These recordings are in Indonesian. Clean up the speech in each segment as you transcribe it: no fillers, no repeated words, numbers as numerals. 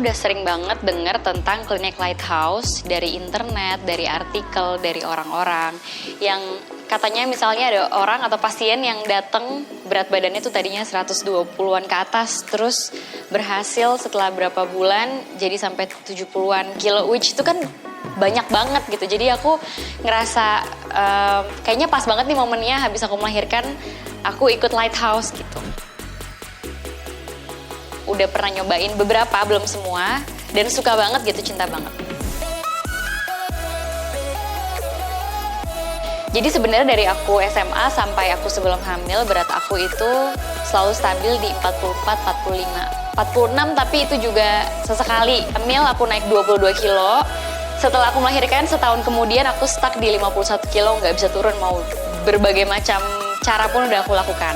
udah sering banget dengar tentang klinik Lighthouse dari internet, dari artikel, dari orang-orang yang katanya misalnya ada orang atau pasien yang datang berat badannya tuh tadinya 120-an ke atas, terus berhasil setelah berapa bulan jadi sampai 70-an kilo, which itu kan banyak banget gitu. Jadi aku ngerasa kayaknya pas banget nih momennya habis aku melahirkan, aku ikut Lighthouse gitu. Udah pernah nyobain beberapa, belum semua, dan suka banget gitu, cinta banget. Jadi sebenarnya dari aku SMA sampai aku sebelum hamil, berat aku itu selalu stabil di 44, 45, 46, tapi itu juga sesekali. Hamil aku naik 22 kilo, setelah aku melahirkan setahun kemudian aku stuck di 51 kilo, nggak bisa turun, mau berbagai macam cara pun udah aku lakukan.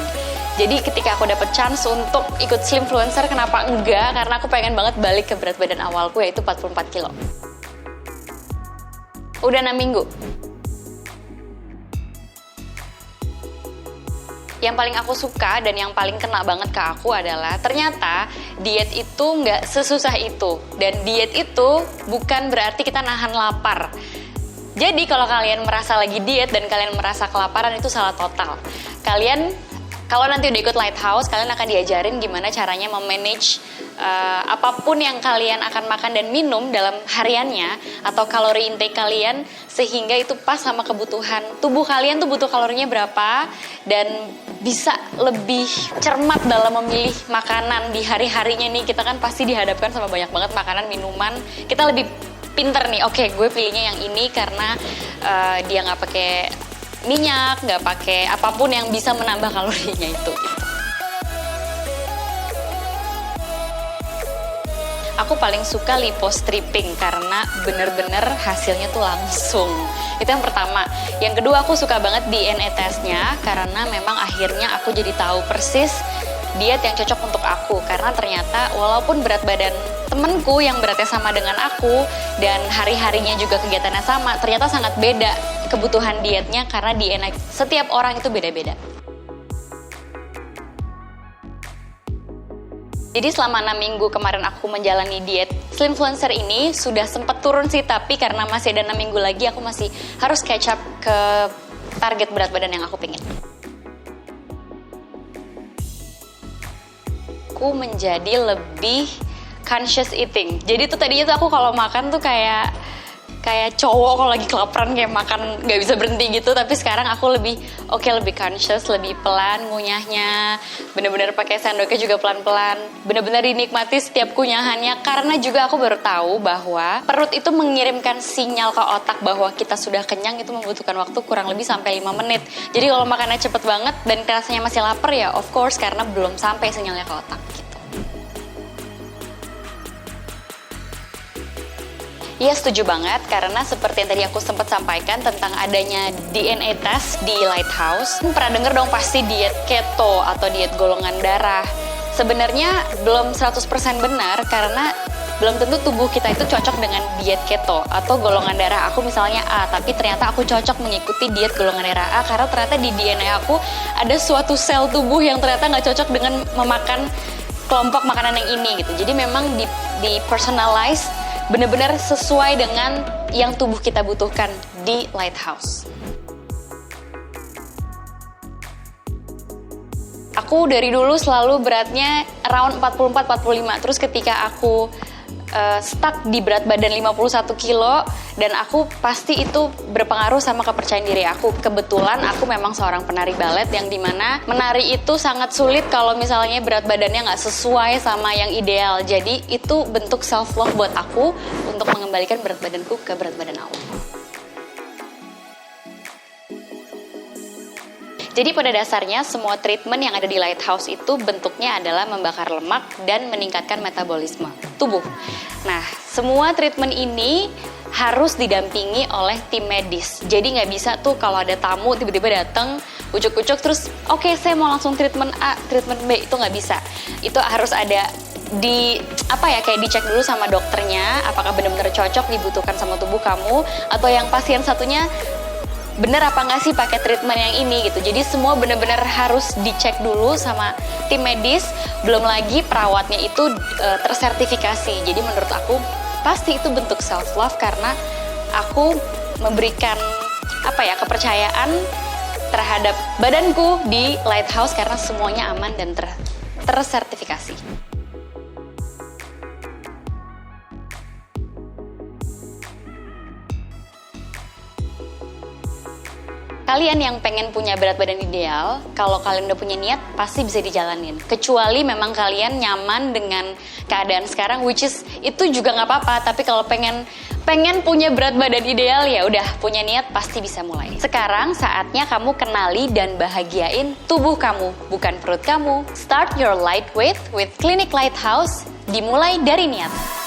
Jadi ketika aku dapet chance untuk ikut Slimfluencer, kenapa enggak? Karena aku pengen banget balik ke berat badan awalku, yaitu 44 kilo. Udah 6 minggu. Yang paling aku suka dan yang paling kena banget ke aku adalah ternyata diet itu nggak sesusah itu. Dan diet itu bukan berarti kita nahan lapar. Jadi kalau kalian merasa lagi diet dan kalian merasa kelaparan, itu salah total. Kalau nanti udah ikut Lighthouse, kalian akan diajarin gimana caranya memanage apapun yang kalian akan makan dan minum dalam hariannya, atau kalori intake kalian, sehingga itu pas sama kebutuhan tubuh kalian tuh butuh kalorinya berapa, dan bisa lebih cermat dalam memilih makanan di hari-harinya nih. Kita kan pasti dihadapkan sama banyak banget makanan, minuman, kita lebih pinter nih, oke, gue pilihnya yang ini karena dia nggak pakai minyak, nggak pakai apapun yang bisa menambah kalorinya itu. Aku paling suka lipostripping karena bener-bener hasilnya tuh langsung. Itu yang pertama. Yang kedua, aku suka banget DNA testnya karena memang akhirnya aku jadi tahu persis diet yang cocok untuk aku. Karena ternyata walaupun berat badan temenku yang beratnya sama dengan aku dan hari-harinya juga kegiatannya sama, ternyata sangat beda kebutuhan dietnya karena DNA setiap orang itu beda-beda. Jadi selama 6 minggu kemarin aku menjalani diet Slimfluencer ini sudah sempat turun sih, tapi karena masih ada 6 minggu lagi aku masih harus catch up ke target berat badan yang aku pengen. Aku menjadi lebih conscious eating. Jadi tuh tadinya tuh aku kalau makan tuh kayak cowok kalau lagi kelaparan kayak makan nggak bisa berhenti gitu, tapi sekarang aku lebih conscious, lebih pelan ngunyahnya, bener-bener pakai sendoknya juga pelan-pelan, bener-bener dinikmati setiap kunyahannya, karena juga aku baru tahu bahwa perut itu mengirimkan sinyal ke otak bahwa kita sudah kenyang itu membutuhkan waktu kurang lebih sampai 5 menit. Jadi kalau makannya cepet banget dan rasanya masih lapar ya of course karena belum sampai sinyalnya ke otak gitu. Iya, setuju banget, karena seperti yang tadi aku sempat sampaikan tentang adanya DNA test di Lighthouse. Pernah denger dong pasti diet keto atau diet golongan darah. Sebenarnya belum 100% benar karena belum tentu tubuh kita itu cocok dengan diet keto atau golongan darah aku misalnya A, tapi ternyata aku cocok mengikuti diet golongan darah A karena ternyata di DNA aku ada suatu sel tubuh yang ternyata nggak cocok dengan memakan kelompok makanan yang ini gitu. Jadi memang di personalize, benar-benar sesuai dengan yang tubuh kita butuhkan di Lighthouse. Aku dari dulu selalu beratnya around 44-45. Terus ketika aku stuck di berat badan 51 kilo, dan aku pasti itu berpengaruh sama kepercayaan diri aku. Kebetulan aku memang seorang penari balet yang dimana menari itu sangat sulit kalau misalnya berat badannya nggak sesuai sama yang ideal. Jadi itu bentuk self love buat aku untuk mengembalikan berat badanku ke berat badan awal. Jadi pada dasarnya semua treatment yang ada di Lighthouse itu bentuknya adalah membakar lemak dan meningkatkan metabolisme tubuh. Nah, semua treatment ini harus didampingi oleh tim medis. Jadi nggak bisa tuh kalau ada tamu tiba-tiba datang ucuk-ucuk terus oke, saya mau langsung treatment A, treatment B, itu nggak bisa. Itu harus ada kayak dicek dulu sama dokternya apakah benar-benar cocok dibutuhkan sama tubuh kamu, atau yang pasien satunya bener apa nggak sih pakai treatment yang ini gitu. Jadi semua bener-bener harus dicek dulu sama tim medis, belum lagi perawatnya itu tersertifikasi. Jadi menurut aku pasti itu bentuk self love karena aku memberikan kepercayaan terhadap badanku di Lighthouse karena semuanya aman dan tersertifikasi. Kalian yang pengen punya berat badan ideal, kalau kalian udah punya niat, pasti bisa dijalanin. Kecuali memang kalian nyaman dengan keadaan sekarang, which is itu juga nggak apa-apa. Tapi kalau pengen punya berat badan ideal, ya udah punya niat pasti bisa mulai. Sekarang saatnya kamu kenali dan bahagiain tubuh kamu, bukan perut kamu. Start your light weight with Clinic Lighthouse. Dimulai dari niat.